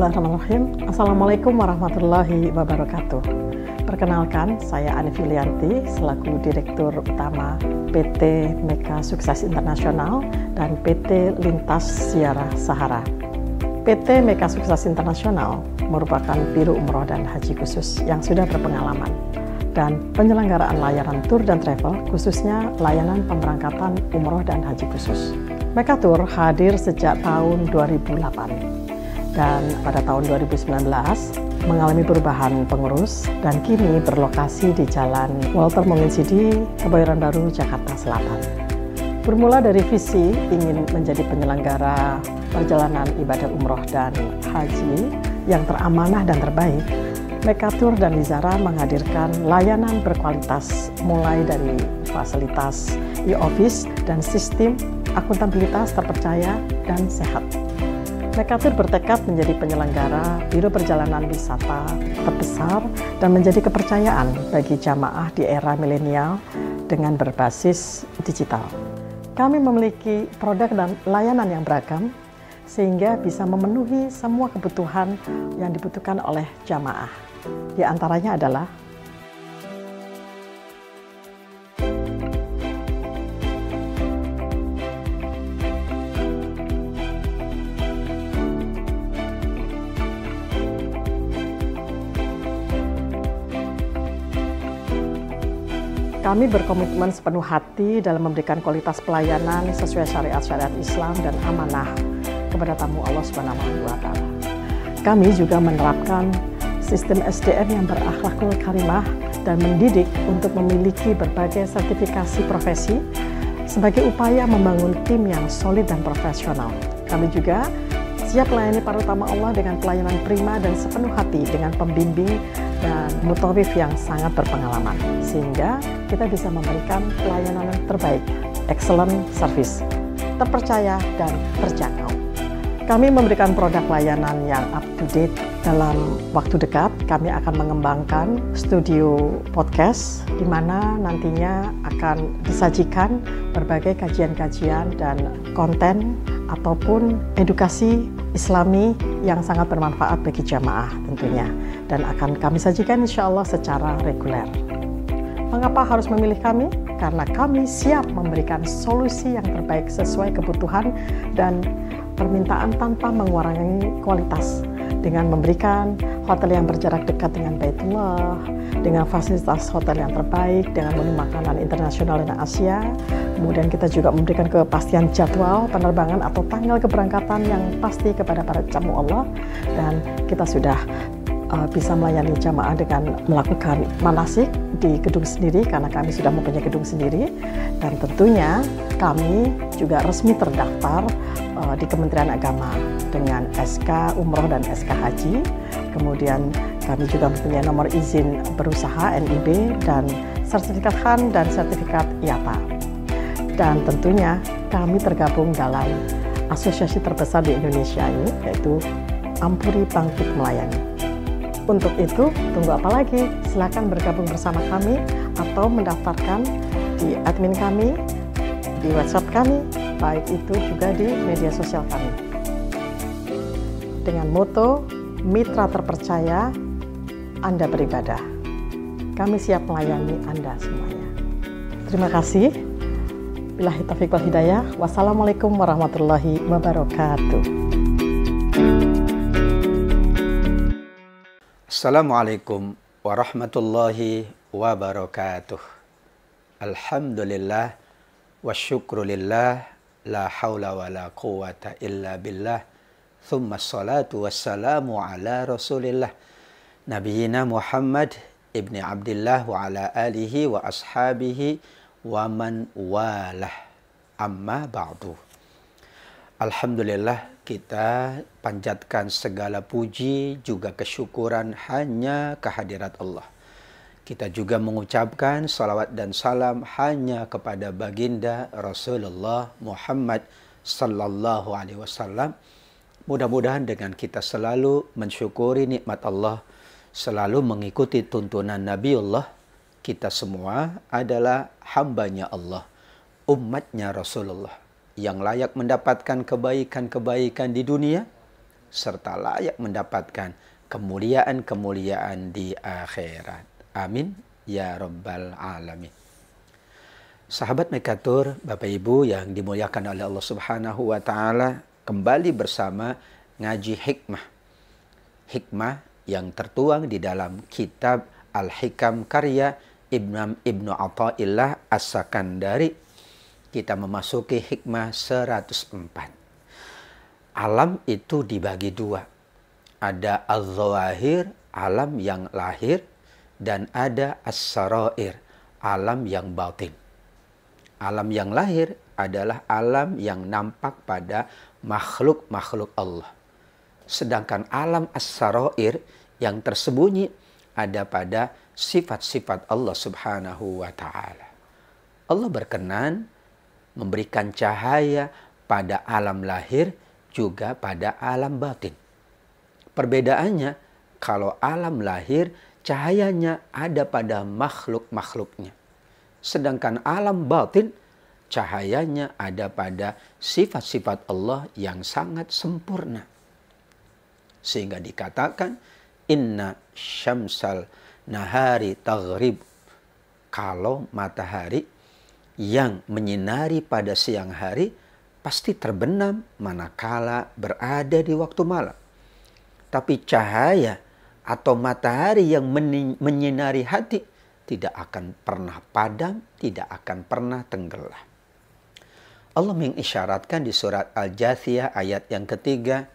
Bismillahirrahmanirrahim. Assalamualaikum warahmatullahi wabarakatuh. Perkenalkan, saya Ani Filianti selaku Direktur Utama PT Meka Sukses Internasional dan PT Lintas Ziarah Sahara. PT Meka Sukses Internasional merupakan biro umroh dan haji khusus yang sudah berpengalaman dan penyelenggaraan layanan tur dan travel, khususnya layanan pemberangkatan umroh dan haji khusus. Meka Tour hadir sejak tahun 2008 dan pada tahun 2019 mengalami perubahan pengurus dan kini berlokasi di Jalan Walter Monginsidi, Kebayoran Baru, Jakarta Selatan. Bermula dari visi ingin menjadi penyelenggara perjalanan ibadah umroh dan haji yang teramanah dan terbaik, Meka Tour dan Lizara menghadirkan layanan berkualitas mulai dari fasilitas e-office dan sistem akuntabilitas terpercaya dan sehat. Meka Tour bertekad menjadi penyelenggara biro perjalanan wisata terbesar dan menjadi kepercayaan bagi jamaah di era milenial dengan berbasis digital. Kami memiliki produk dan layanan yang beragam sehingga bisa memenuhi semua kebutuhan yang dibutuhkan oleh jamaah. Di antaranya adalah kami berkomitmen sepenuh hati dalam memberikan kualitas pelayanan sesuai syariat-syariat Islam dan amanah kepada tamu Allah Subhanahu wa Ta'ala. Kami juga menerapkan sistem SDM yang berakhlakul karimah dan mendidik untuk memiliki berbagai sertifikasi profesi sebagai upaya membangun tim yang solid dan profesional. Kami juga siap melayani para tamu Allah dengan pelayanan prima dan sepenuh hati dengan pembimbing dan mutawif yang sangat berpengalaman, sehingga kita bisa memberikan pelayanan yang terbaik, excellent service, terpercaya dan terjangkau. Kami memberikan produk layanan yang up to date. Dalam waktu dekat, kami akan mengembangkan studio podcast, di mana nantinya akan disajikan berbagai kajian-kajian dan konten ataupun edukasi Islami yang sangat bermanfaat bagi jamaah tentunya, dan akan kami sajikan insya Allah secara reguler. Mengapa harus memilih kami? Karena kami siap memberikan solusi yang terbaik sesuai kebutuhan dan permintaan tanpa mengurangi kualitas, dengan memberikan hotel yang berjarak dekat dengan Baitullah, dengan fasilitas hotel yang terbaik, dengan menu makanan internasional dan Asia. Kemudian kita juga memberikan kepastian jadwal penerbangan atau tanggal keberangkatan yang pasti kepada para tamu Allah, dan kita sudah bisa melayani jamaah dengan melakukan manasik di gedung sendiri karena kami sudah mempunyai gedung sendiri, dan tentunya kami juga resmi terdaftar di Kementerian Agama dengan SK Umroh dan SK Haji. Kemudian kami juga mempunyai nomor izin berusaha NIB dan sertifikat HAN dan sertifikat IATA. Dan tentunya kami tergabung dalam asosiasi terbesar di Indonesia ini, yaitu Ampuri Bangkit Melayani. Untuk itu, tunggu apa lagi? Silakan bergabung bersama kami atau mendaftarkan di admin kami, di WhatsApp kami, baik itu juga di media sosial kami. Dengan moto, mitra terpercaya, Anda beribadah. Kami siap melayani Anda semuanya. Terima kasih. Billahi taufiq wal hidayah. Wassalamualaikum warahmatullahi wabarakatuh. Assalamualaikum warahmatullahi wabarakatuh. Alhamdulillah wa syukrulillah, la hawla wa la quwata illa billah, thumma salatu wassalamu ala rasulillah nabiyina Muhammad ibni Abdillah wa ala alihi wa ashabihi wa man walah, amma ba'du. Alhamdulillah, kita panjatkan segala puji juga kesyukuran hanya kehadirat Allah. Kita juga mengucapkan salawat dan salam hanya kepada baginda Rasulullah Muhammad sallallahu alaihi wasallam. Mudah-mudahan dengan kita selalu mensyukuri nikmat Allah, selalu mengikuti tuntunan Nabiullah, kita semua adalah hambanya Allah, umatnya Rasulullah, yang layak mendapatkan kebaikan-kebaikan di dunia serta layak mendapatkan kemuliaan-kemuliaan di akhirat. Amin ya rabbal alamin. Sahabat Mekatur, Bapak Ibu yang dimuliakan oleh Allah Subhanahu wa taala, kembali bersama ngaji hikmah. Hikmah yang tertuang di dalam kitab Al-Hikam karya Ibnu Athaillah As-Sakandari. Kita memasuki hikmah 104. Alam itu dibagi dua. Ada az-zawahir, alam yang lahir, dan ada as-sarair, alam yang batin. Alam yang lahir adalah alam yang nampak pada makhluk-makhluk Allah. Sedangkan alam as-sarair yang tersembunyi ada pada sifat-sifat Allah Subhanahu wa taala. Allah berkenan memberikan cahaya pada alam lahir juga pada alam batin. Perbedaannya, kalau alam lahir cahayanya ada pada makhluk-makhluknya. Sedangkan alam batin cahayanya ada pada sifat-sifat Allah yang sangat sempurna. Sehingga dikatakan inna syamsal nahari taghrib. Kalau matahari yang menyinari pada siang hari pasti terbenam manakala berada di waktu malam. Tapi cahaya atau matahari yang menyinari hati tidak akan pernah padam, tidak akan pernah tenggelam. Allah mengisyaratkan di surat Al-Jathiyah ayat yang ketiga,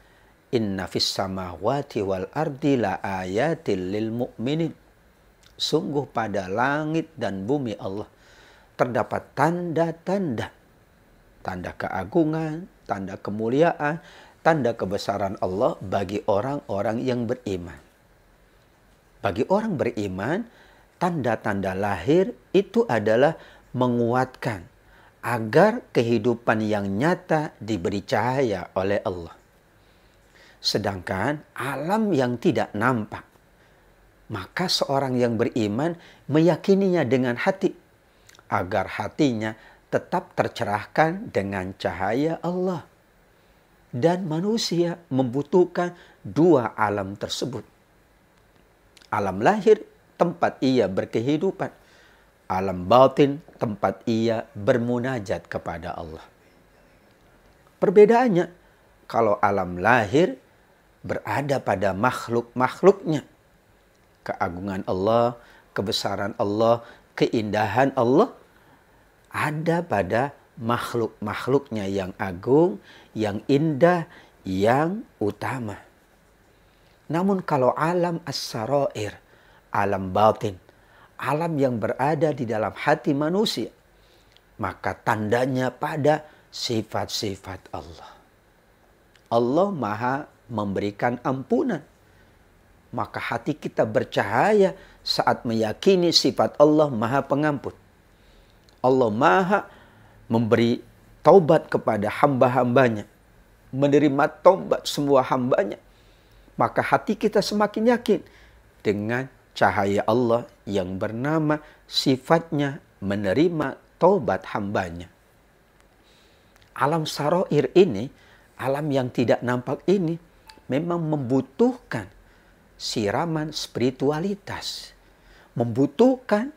inna fis samawati wal ardi la ayatil lil mu'minin. Sungguh pada langit dan bumi Allah terdapat tanda-tanda, tanda keagungan, tanda kemuliaan, tanda kebesaran Allah bagi orang-orang yang beriman. Bagi orang beriman, tanda-tanda lahir itu adalah menguatkan agar kehidupan yang nyata diberi cahaya oleh Allah. Sedangkan alam yang tidak nampak, maka seorang yang beriman meyakininya dengan hati, agar hatinya tetap tercerahkan dengan cahaya Allah. Dan manusia membutuhkan dua alam tersebut. Alam lahir, tempat ia berkehidupan. Alam batin, tempat ia bermunajat kepada Allah. Perbedaannya, kalau alam lahir berada pada makhluk-makhluknya. Keagungan Allah, kebesaran Allah, keindahan Allah ada pada makhluk-makhluknya yang agung, yang indah, yang utama. Namun kalau alam as-sarair, alam batin, alam yang berada di dalam hati manusia, maka tandanya pada sifat-sifat Allah. Allah Maha memberikan ampunan. Maka hati kita bercahaya saat meyakini sifat Allah Maha Pengampun. Allah Maha memberi taubat kepada hamba-hambanya, menerima taubat semua hambanya. Maka hati kita semakin yakin dengan cahaya Allah yang bernama sifatnya menerima taubat hambanya. Alam sarair ini, alam yang tidak nampak ini memang membutuhkan siraman spiritualitas, membutuhkan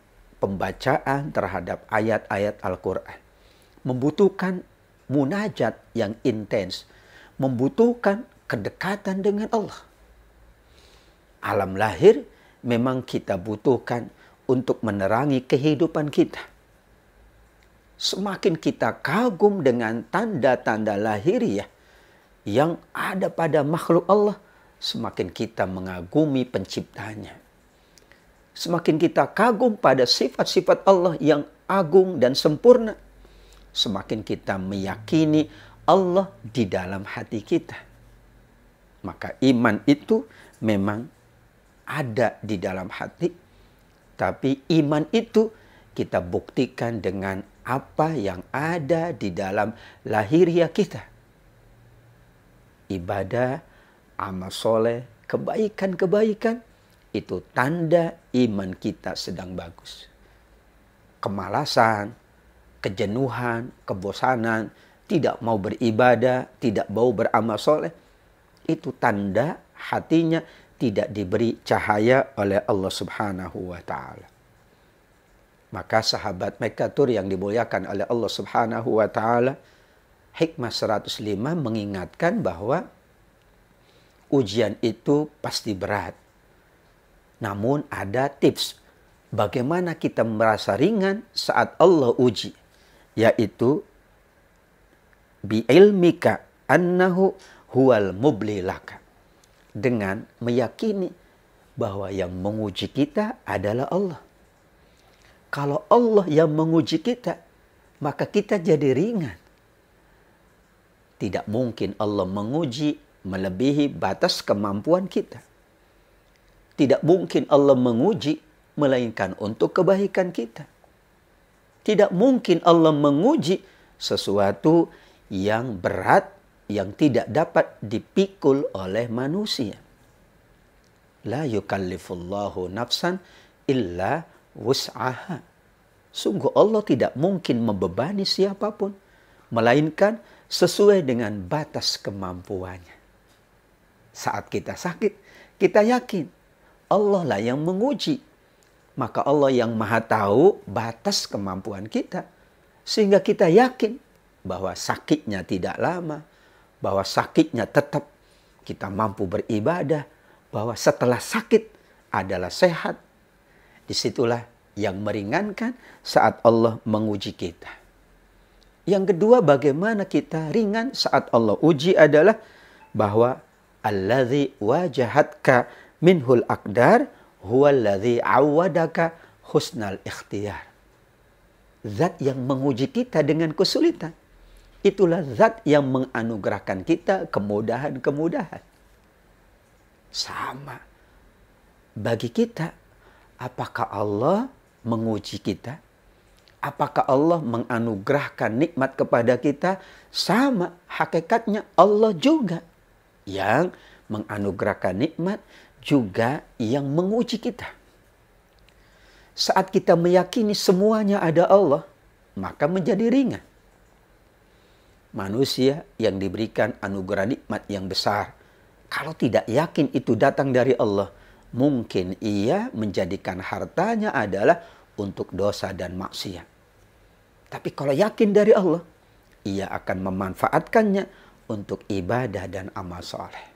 pembacaan terhadap ayat-ayat Al-Quran, membutuhkan munajat yang intens, membutuhkan kedekatan dengan Allah. Alam lahir memang kita butuhkan untuk menerangi kehidupan kita. Semakin kita kagum dengan tanda-tanda lahiriah yang ada pada makhluk Allah, semakin kita mengagumi penciptanya. Semakin kita kagum pada sifat-sifat Allah yang agung dan sempurna, semakin kita meyakini Allah di dalam hati kita. Maka iman itu memang ada di dalam hati, tapi iman itu kita buktikan dengan apa yang ada di dalam lahiriah kita. Ibadah, amal soleh, kebaikan-kebaikan, itu tanda iman kita sedang bagus. Kemalasan, kejenuhan, kebosanan, tidak mau beribadah, tidak mau beramal soleh, itu tanda hatinya tidak diberi cahaya oleh Allah Subhanahu wa taala. Maka sahabat Mekatur yang dimuliakan oleh Allah Subhanahu wa taala, hikmah 105 mengingatkan bahwa ujian itu pasti berat. Namun ada tips bagaimana kita merasa ringan saat Allah uji, yaitu bi'ilmika annahu huwal mubli laka, dengan meyakini bahwa yang menguji kita adalah Allah. Kalau Allah yang menguji kita, maka kita jadi ringan. Tidak mungkin Allah menguji melebihi batas kemampuan kita. Tidak mungkin Allah menguji melainkan untuk kebaikan kita. Tidak mungkin Allah menguji sesuatu yang berat, yang tidak dapat dipikul oleh manusia. La yukallifullahu nafsan illa wus'aha. Sungguh Allah tidak mungkin membebani siapapun, melainkan sesuai dengan batas kemampuannya. Saat kita sakit, kita yakin Allah lah yang menguji. Maka Allah yang maha tahu batas kemampuan kita. Sehingga kita yakin bahwa sakitnya tidak lama, bahwa sakitnya tetap kita mampu beribadah, bahwa setelah sakit adalah sehat. Disitulah yang meringankan saat Allah menguji kita. Yang kedua, bagaimana kita ringan saat Allah uji adalah bahwa alladzi wajahatka minhul aqdar huwallazi awadaka husnal ikhtiyar. Zat yang menguji kita dengan kesulitan, itulah zat yang menganugerahkan kita kemudahan-kemudahan. Sama bagi kita, apakah Allah menguji kita? Apakah Allah menganugerahkan nikmat kepada kita? Sama hakikatnya Allah juga yang menganugerahkan nikmat, juga yang menguji kita. Saat kita meyakini semuanya ada Allah, maka menjadi ringan. Manusia yang diberikan anugerah nikmat yang besar, kalau tidak yakin itu datang dari Allah, mungkin ia menjadikan hartanya adalah untuk dosa dan maksiat. Tapi kalau yakin dari Allah, ia akan memanfaatkannya untuk ibadah dan amal soleh.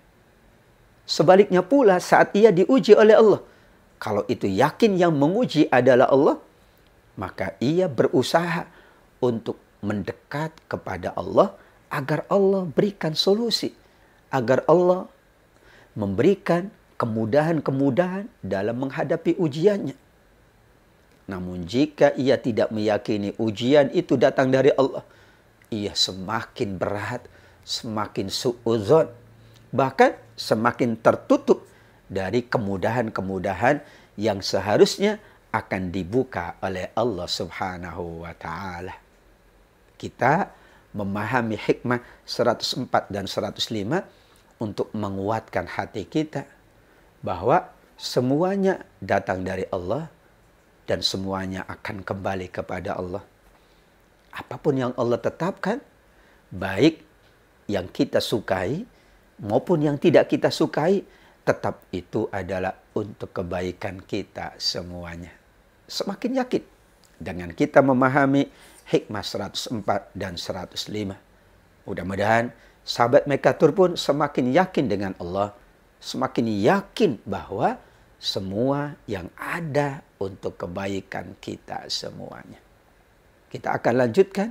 Sebaliknya pula saat ia diuji oleh Allah, kalau itu yakin yang menguji adalah Allah, maka ia berusaha untuk mendekat kepada Allah agar Allah berikan solusi, agar Allah memberikan kemudahan-kemudahan dalam menghadapi ujiannya. Namun jika ia tidak meyakini ujian itu datang dari Allah, ia semakin berat, semakin su'udzon, bahkan semakin tertutup dari kemudahan-kemudahan yang seharusnya akan dibuka oleh Allah Subhanahu wa ta'ala. Kita memahami hikmah 104 dan 105 untuk menguatkan hati kita bahwa semuanya datang dari Allah dan semuanya akan kembali kepada Allah. Apapun yang Allah tetapkan, baik yang kita sukai maupun yang tidak kita sukai, tetap itu adalah untuk kebaikan kita semuanya. Semakin yakin dengan kita memahami hikmah 104 dan 105. Mudah-mudahan sahabat Mekatur pun semakin yakin dengan Allah, semakin yakin bahwa semua yang ada untuk kebaikan kita semuanya. Kita akan lanjutkan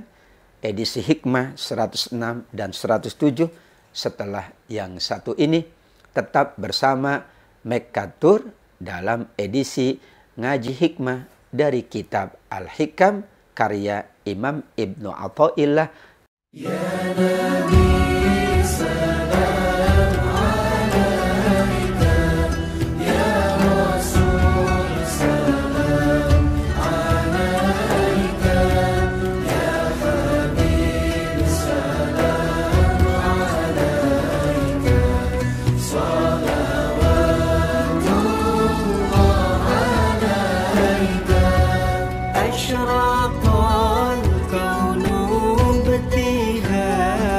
edisi hikmah 106 dan 107 setelah yang satu ini. Tetap bersama Mekatur dalam edisi ngaji hikmah dari kitab Al-Hikam karya Imam Ibnu Athaillah. Ya Nabi salam alaika, ya Rasul salam alaika, ya Habib salam alaika, salawatullah alaika. Asyraqal kaunu btihaa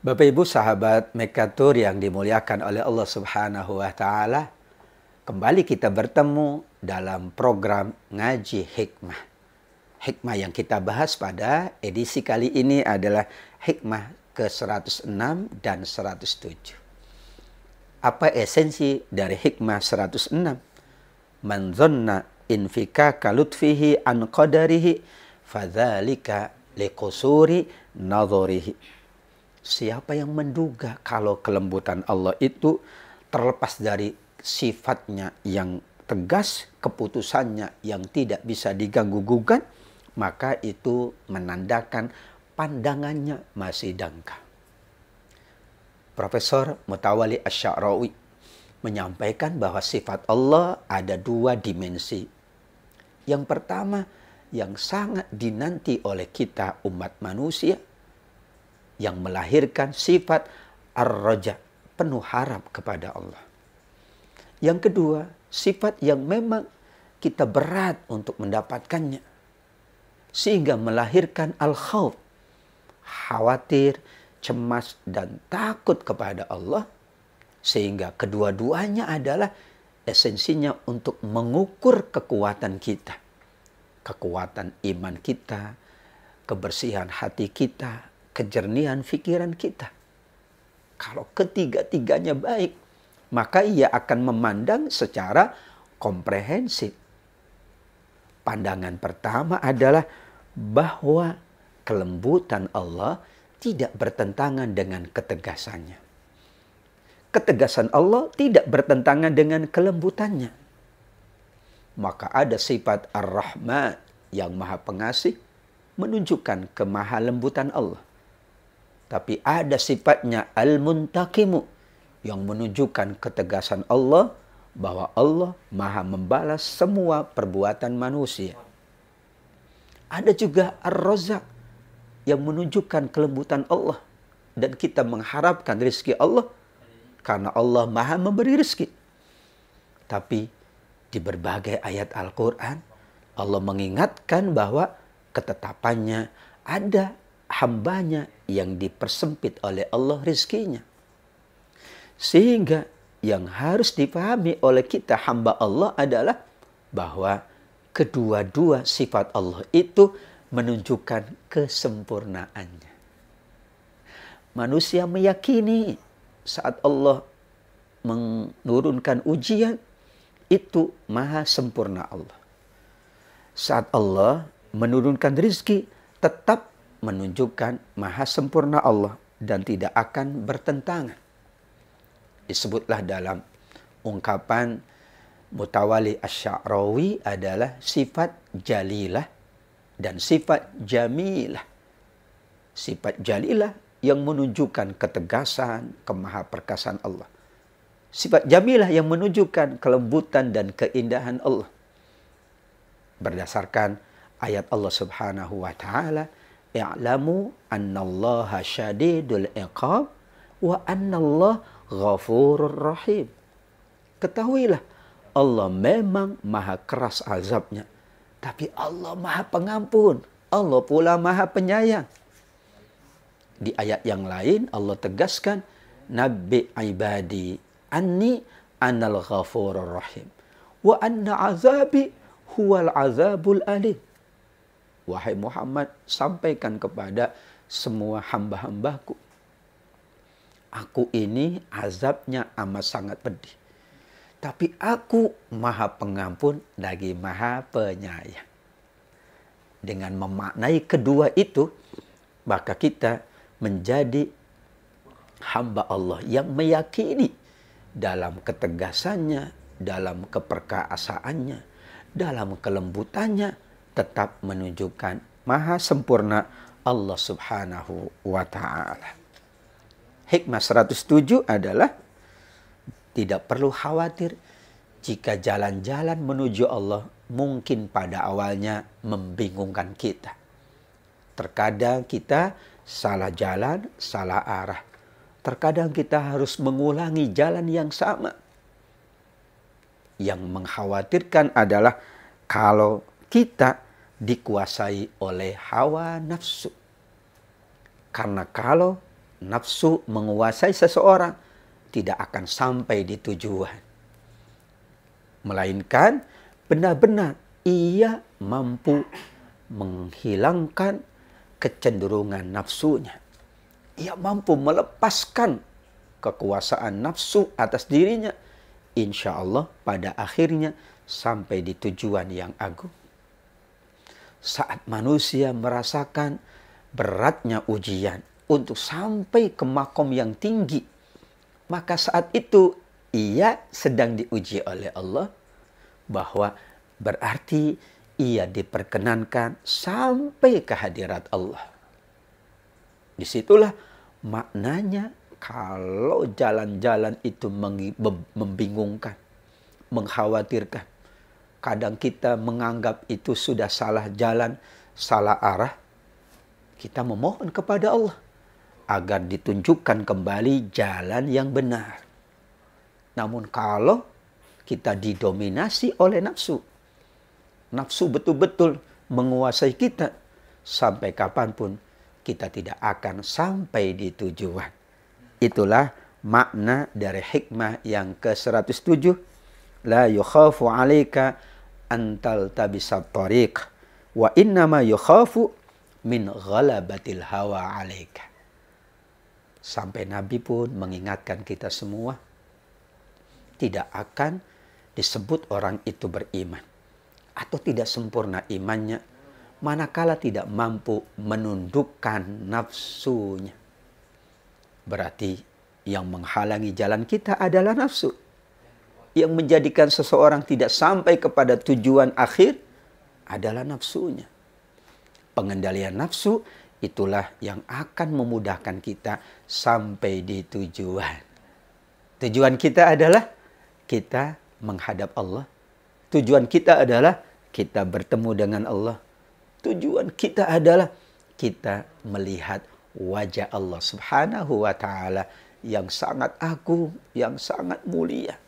Bapak Ibu sahabat Mekatur yang dimuliakan oleh Allah Subhanahu wa taala, kembali kita bertemu dalam program Ngaji Hikmah. Hikmah yang kita bahas pada edisi kali ini adalah hikmah ke-106 dan 107. Apa esensi dari hikmah 106? Man dhanna infika kalutfihi an qadarihi fadzalika liqusuri nadharihi. Siapa yang menduga kalau kelembutan Allah itu terlepas dari sifatnya yang tegas, keputusannya yang tidak bisa diganggu-gugat, maka itu menandakan pandangannya masih dangkal. Profesor Mutawalli Asy-Sya'rawi menyampaikan bahwa sifat Allah ada dua dimensi. Yang pertama, yang sangat dinanti oleh kita umat manusia, yang melahirkan sifat ar-raja, penuh harap kepada Allah. Yang kedua, sifat yang memang kita berat untuk mendapatkannya, sehingga melahirkan al-khauf, khawatir, cemas, dan takut kepada Allah, sehingga kedua-duanya adalah esensinya untuk mengukur kekuatan kita, kekuatan iman kita, kebersihan hati kita, kejernihan pikiran kita. Kalau ketiga-tiganya baik, maka ia akan memandang secara komprehensif. Pandangan pertama adalah bahwa kelembutan Allah tidak bertentangan dengan ketegasannya. Ketegasan Allah tidak bertentangan dengan kelembutannya. Maka ada sifat Ar-Rahman yang Maha Pengasih menunjukkan kemahalembutan Allah. Tapi ada sifatnya Al-Muntaqimu yang menunjukkan ketegasan Allah bahwa Allah Maha membalas semua perbuatan manusia. Ada juga Ar-Razzaq yang menunjukkan kelembutan Allah dan kita mengharapkan rezeki Allah karena Allah Maha memberi rezeki. Tapi di berbagai ayat Al-Quran Allah mengingatkan bahwa ketetapannya ada hambanya yang dipersempit oleh Allah rezekinya. Sehingga yang harus dipahami oleh kita hamba Allah adalah bahwa kedua-dua sifat Allah itu menunjukkan kesempurnaannya. Manusia meyakini saat Allah menurunkan ujian itu maha sempurna Allah. Saat Allah menurunkan rezeki tetap menunjukkan maha sempurna Allah dan tidak akan bertentangan. Disebutlah dalam ungkapan Mutawalli Asy-Sya'rawi adalah sifat jalilah dan sifat jamilah. Sifat jalilah yang menunjukkan ketegasan, kemahaperkasaan Allah. Sifat jamilah yang menunjukkan kelembutan dan keindahan Allah. Berdasarkan ayat Allah Subhanahu wa taala, "I'lamu annallaha syadidul iqab wa annallaha ghafurur rahim." Ketahuilah, Allah memang maha keras azabnya, tapi Allah maha pengampun. Allah pula maha penyayang. Di ayat yang lain Allah tegaskan, "Nabbi ibadi anni anal ghafurur rahim wa anna azabi huwal azabul alim." Wahai Muhammad, sampaikan kepada semua hamba-hambaku, aku ini azabnya amat sangat pedih. Tapi aku maha pengampun lagi maha penyayang. Dengan memaknai kedua itu, maka kita menjadi hamba Allah yang meyakini dalam ketegasannya, dalam keperkasaannya, dalam kelembutannya, tetap menunjukkan maha sempurna Allah Subhanahu wa ta'ala. Hikmah 107 adalah tidak perlu khawatir jika jalan-jalan menuju Allah mungkin pada awalnya membingungkan kita. Terkadang kita salah jalan, salah arah. Terkadang kita harus mengulangi jalan yang sama. Yang mengkhawatirkan adalah kalau kita dikuasai oleh hawa nafsu. Karena kalau nafsu menguasai seseorang, tidak akan sampai di tujuan. Melainkan benar-benar ia mampu menghilangkan kecenderungan nafsunya. Ia mampu melepaskan kekuasaan nafsu atas dirinya. Insya Allah pada akhirnya sampai di tujuan yang agung. Saat manusia merasakan beratnya ujian untuk sampai ke makom yang tinggi, maka saat itu ia sedang diuji oleh Allah, bahwa berarti ia diperkenankan sampai ke hadirat Allah. Disitulah maknanya kalau jalan-jalan itu membingungkan, mengkhawatirkan. Kadang kita menganggap itu sudah salah jalan, salah arah. Kita memohon kepada Allah agar ditunjukkan kembali jalan yang benar. Namun kalau kita didominasi oleh nafsu, nafsu betul-betul menguasai kita, sampai kapanpun kita tidak akan sampai di tujuan. Itulah makna dari hikmah yang ke-107. La yukhafu alaika antal tabisat tariq wa innama yukhafu min ghalabatil hawa alaika. Sampai Nabi pun mengingatkan kita semua, tidak akan disebut orang itu beriman atau tidak sempurna imannya manakala tidak mampu menundukkan nafsunya. Berarti yang menghalangi jalan kita adalah nafsu. Yang menjadikan seseorang tidak sampai kepada tujuan akhir adalah nafsunya. Pengendalian nafsu itulah yang akan memudahkan kita sampai di tujuan. Tujuan kita adalah kita menghadap Allah. Tujuan kita adalah kita bertemu dengan Allah. Tujuan kita adalah kita melihat wajah Allah Subhanahu wa ta'ala yang sangat agung, yang sangat mulia.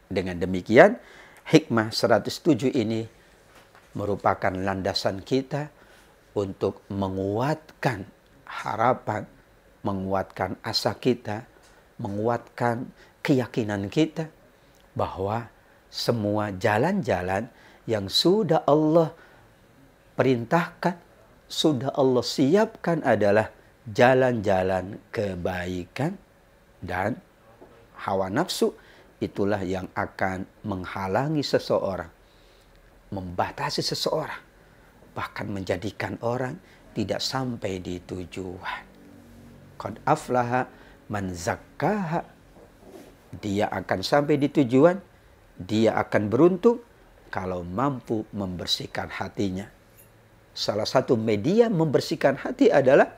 Dengan demikian, hikmah 107 ini merupakan landasan kita untuk menguatkan harapan, menguatkan asa kita, menguatkan keyakinan kita bahwa semua jalan-jalan yang sudah Allah perintahkan, sudah Allah siapkan adalah jalan-jalan kebaikan, dan hawa nafsu itulah yang akan menghalangi seseorang, membatasi seseorang, bahkan menjadikan orang tidak sampai di tujuan. Qad aflaha man zakkaha. Dia akan sampai di tujuan, dia akan beruntung kalau mampu membersihkan hatinya. Salah satu media membersihkan hati adalah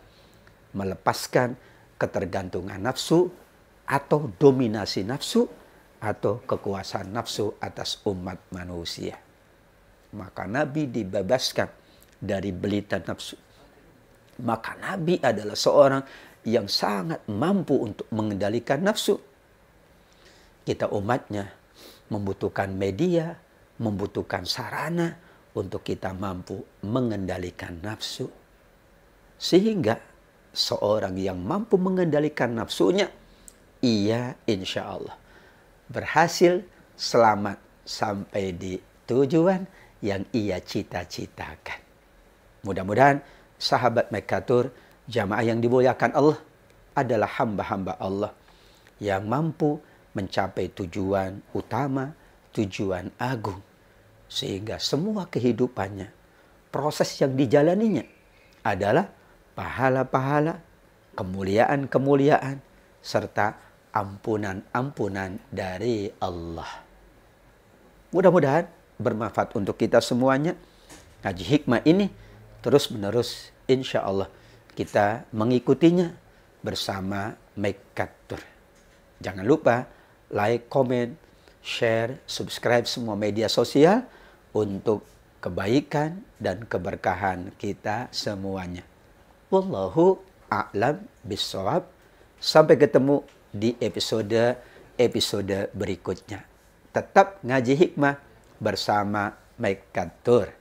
melepaskan ketergantungan nafsu atau dominasi nafsu atau kekuasaan nafsu atas umat manusia. Maka Nabi dibebaskan dari belita nafsu. Maka Nabi adalah seorang yang sangat mampu untuk mengendalikan nafsu. Kita umatnya membutuhkan media, membutuhkan sarana untuk kita mampu mengendalikan nafsu. Sehingga seorang yang mampu mengendalikan nafsunya, ia insya Allah berhasil selamat sampai di tujuan yang ia cita-citakan. Mudah-mudahan sahabat Mekatur, jamaah yang dimuliakan Allah, adalah hamba-hamba Allah yang mampu mencapai tujuan utama, tujuan agung. Sehingga semua kehidupannya, proses yang dijalaninya adalah pahala-pahala, kemuliaan-kemuliaan, serta ampunan-ampunan dari Allah. Mudah-mudahan bermanfaat untuk kita semuanya. Ngaji hikmah ini terus-menerus insya Allah kita mengikutinya bersama Mekatur. Jangan lupa like, comment, share, subscribe semua media sosial untuk kebaikan dan keberkahan kita semuanya. Wallahu a'lam bishawab. Sampai ketemu di episode berikutnya. Tetap ngaji hikmah bersama Mekatur.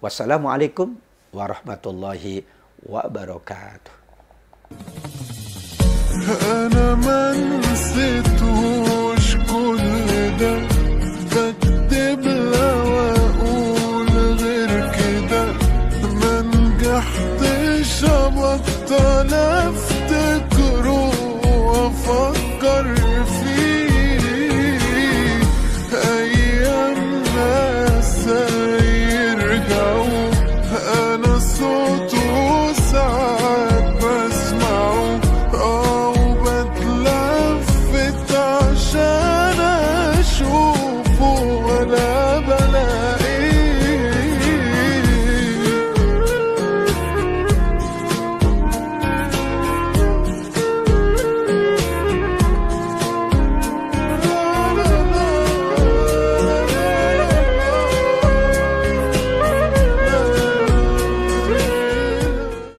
Wassalamualaikum warahmatullahi wabarakatuh. أنا ما نسيت